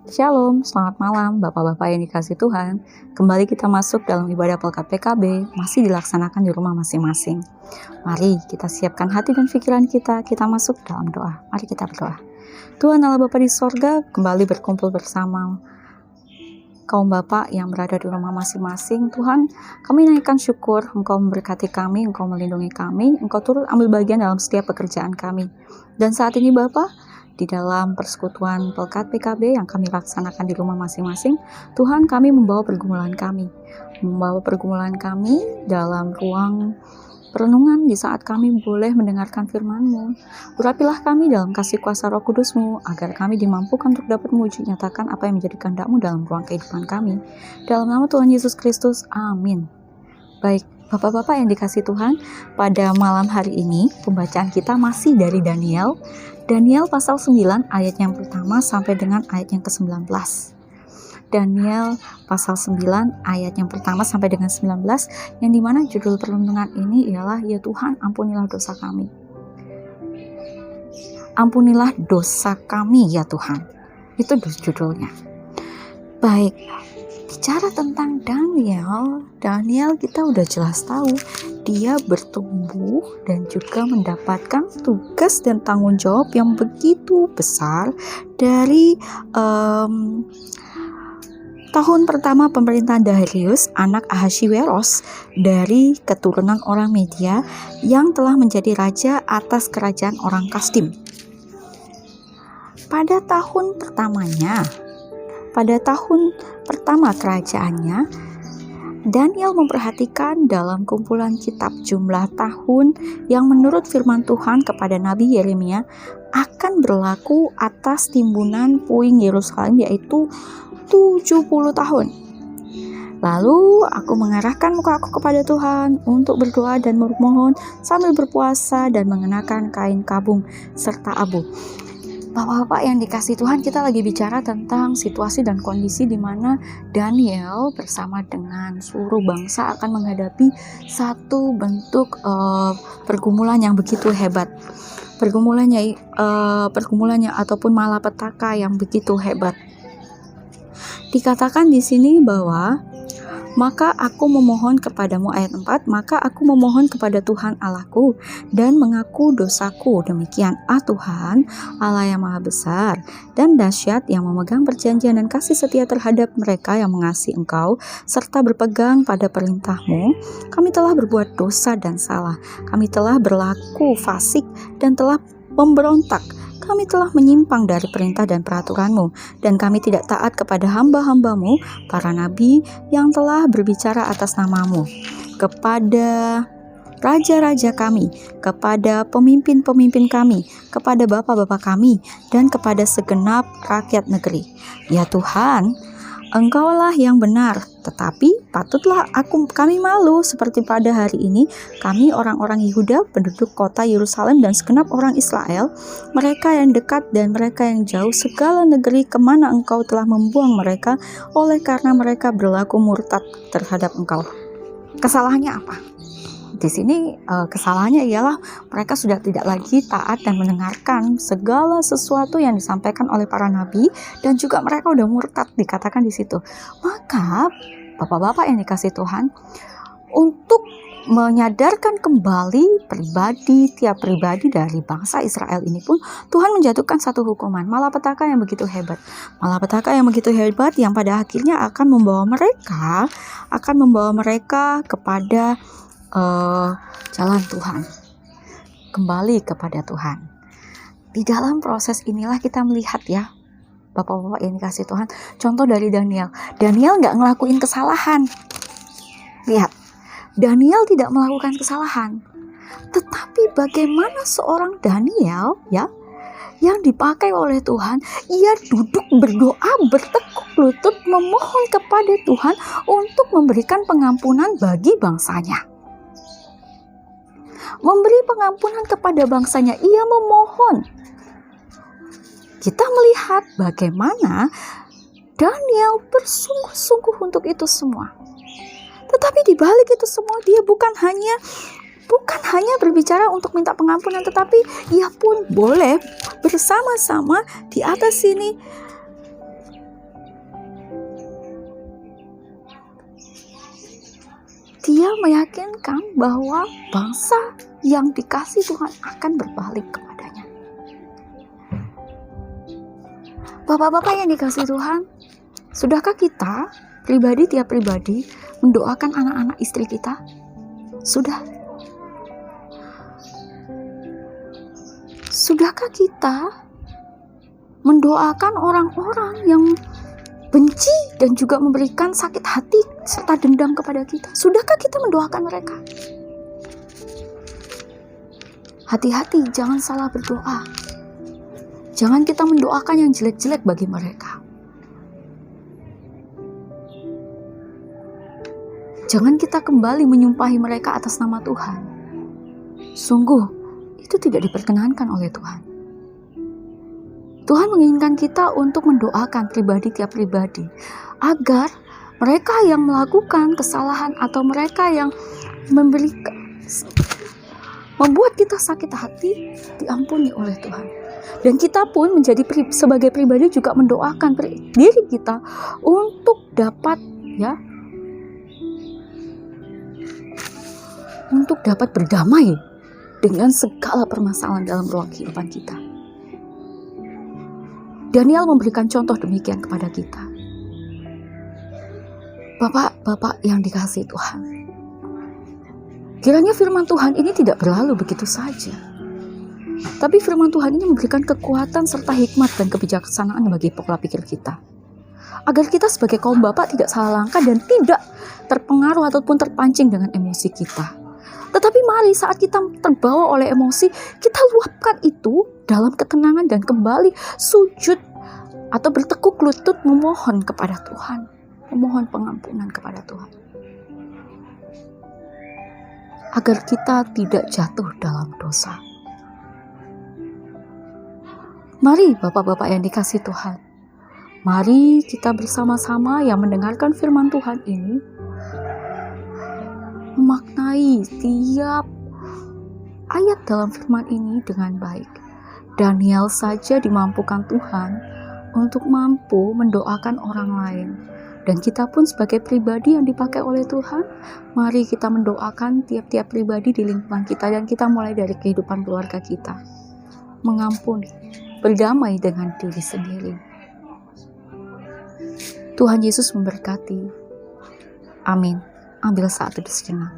Shalom, selamat malam Bapak-Bapak yang dikasih Tuhan. Kembali kita masuk dalam ibadah Pelkat PKB, masih dilaksanakan di rumah masing-masing. Mari kita siapkan hati dan pikiran kita masuk dalam doa. Mari kita berdoa. Tuhan Allah Bapa di sorga, kembali berkumpul bersama kaum Bapak yang berada di rumah masing-masing. Tuhan, kami naikkan syukur, Engkau memberkati kami, Engkau melindungi kami, Engkau turut ambil bagian dalam setiap pekerjaan kami. Dan saat ini Bapak, di dalam persekutuan Pelkat PKB yang kami laksanakan di rumah masing-masing, Tuhan, kami membawa pergumulan kami dalam ruang perenungan di saat kami boleh mendengarkan firman-Mu. Urapilah kami dalam kasih kuasa Roh Kudus-Mu, agar kami dimampukan untuk dapat memuji nyatakan apa yang menjadi kehendak-Mu dalam ruang kehidupan kami. Dalam nama Tuhan Yesus Kristus, amin. Baik, Bapak-Bapak yang dikasih Tuhan, pada malam hari ini pembacaan kita masih dari Daniel pasal 9 ayat yang pertama sampai dengan ayat yang ke-19. Daniel pasal 9 ayat yang pertama sampai dengan 19, yang dimana judul perlindungan ini ialah, ya Tuhan, ampunilah dosa kami. Ampunilah dosa kami ya Tuhan. Itu judulnya. Baik, bicara tentang Daniel kita udah jelas tahu dia bertumbuh dan juga mendapatkan tugas dan tanggung jawab yang begitu besar dari tahun pertama pemerintahan Darius, anak Ahasveros, dari keturunan orang Media yang telah menjadi raja atas kerajaan orang Kasdim. Pada tahun pertama kerajaannya, Daniel memperhatikan dalam kumpulan kitab jumlah tahun yang menurut firman Tuhan kepada Nabi Yeremia akan berlaku atas timbunan puing Yerusalem, yaitu 70 tahun. Lalu aku mengarahkan muka aku kepada Tuhan untuk berdoa dan memohon sambil berpuasa dan mengenakan kain kabung serta abu. Bapak-bapak yang dikasih Tuhan, kita lagi bicara tentang situasi dan kondisi di mana Daniel bersama dengan seluruh bangsa akan menghadapi satu bentuk pergumulan yang begitu hebat. Pergumulannya ataupun malapetaka yang begitu hebat. Dikatakan di sini bahwa maka aku memohon kepadamu, ayat 4, maka aku memohon kepada Tuhan Allahku dan mengaku dosaku. Demikian, Tuhan Allah yang maha besar dan dahsyat, yang memegang perjanjian dan kasih setia terhadap mereka yang mengasihi Engkau serta berpegang pada perintah-Mu. Kami telah berbuat dosa dan salah. Kami telah berlaku fasik dan telah memberontak. Kami telah menyimpang dari perintah dan peraturan-Mu, dan kami tidak taat kepada hamba-hamba-Mu, para nabi yang telah berbicara atas nama-Mu, kepada raja-raja kami, kepada pemimpin-pemimpin kami, kepada bapak-bapak kami, dan kepada segenap rakyat negeri. Ya Tuhan, Engkaulah yang benar, tetapi patutlah kami malu seperti pada hari ini, kami orang-orang Yehuda, penduduk kota Yerusalem dan segenap orang Israel, mereka yang dekat dan mereka yang jauh, segala negeri kemana Engkau telah membuang mereka, oleh karena mereka berlaku murtad terhadap Engkau. Kesalahannya apa? Di sini kesalahannya ialah mereka sudah tidak lagi taat dan mendengarkan segala sesuatu yang disampaikan oleh para nabi, dan juga mereka udah murtad, dikatakan di situ. Maka Bapak-bapak yang dikasih Tuhan, untuk menyadarkan kembali tiap pribadi dari bangsa Israel ini pun, Tuhan menjatuhkan satu hukuman, malapetaka yang begitu hebat. Malapetaka yang begitu hebat yang pada akhirnya akan membawa mereka kepada jalan Tuhan, kembali kepada Tuhan. Di dalam proses inilah kita melihat, ya Bapak-bapak yang dikasih Tuhan, contoh dari Daniel nggak ngelakuin kesalahan. Lihat, Daniel tidak melakukan kesalahan, tetapi bagaimana seorang Daniel, ya, yang dipakai oleh Tuhan, ia duduk berdoa, bertekuk lutut, memohon kepada Tuhan untuk memberikan pengampunan bagi bangsanya. Memberi pengampunan kepada bangsanya, ia memohon. Kita melihat bagaimana Daniel bersungguh-sungguh untuk itu semua. Tetapi di balik itu semua, dia bukan hanya berbicara untuk minta pengampunan, tetapi ia pun boleh bersama-sama di atas sini Dia meyakinkan bahwa bangsa yang dikasih Tuhan akan berbalik kepadanya. Bapak-bapak yang dikasih Tuhan, sudahkah kita tiap pribadi mendoakan anak-anak istri kita? Sudah. Sudahkah kita mendoakan orang-orang yang benci dan juga memberikan sakit hati serta dendam kepada kita? Sudahkah kita mendoakan mereka? Hati-hati, jangan salah berdoa. Jangan kita mendoakan yang jelek-jelek bagi mereka. Jangan kita kembali menyumpahi mereka atas nama Tuhan. Sungguh, itu tidak diperkenankan oleh Tuhan. Tuhan menginginkan kita untuk mendoakan tiap pribadi agar mereka yang melakukan kesalahan atau mereka yang membuat kita sakit hati diampuni oleh Tuhan. Dan kita pun sebagai pribadi juga mendoakan diri kita untuk dapat berdamai dengan segala permasalahan dalam ruang kehidupan kita. Daniel memberikan contoh demikian kepada kita. Bapak-bapak yang dikasihi Tuhan, kiranya firman Tuhan ini tidak berlalu begitu saja. Tapi firman Tuhan ini memberikan kekuatan serta hikmat dan kebijaksanaan bagi pola pikir kita. Agar kita sebagai kaum bapak tidak salah langkah dan tidak terpengaruh ataupun terpancing dengan emosi kita. Tetapi mari saat kita terbawa oleh emosi, kita luapkan itu dalam ketenangan dan kembali sujud atau bertekuk lutut memohon kepada Tuhan. Memohon pengampunan kepada Tuhan. Agar kita tidak jatuh dalam dosa. Mari bapak-bapak yang dikasihi Tuhan, mari kita bersama-sama yang mendengarkan firman Tuhan ini, memaknai tiap ayat dalam firman ini dengan baik. Daniel saja dimampukan Tuhan untuk mampu mendoakan orang lain. Dan kita pun sebagai pribadi yang dipakai oleh Tuhan, mari kita mendoakan tiap-tiap pribadi di lingkungan kita, dan kita mulai dari kehidupan keluarga kita. Mengampuni, berdamai dengan diri sendiri. Tuhan Yesus memberkati. Amin. Ambil saat itu sejenak.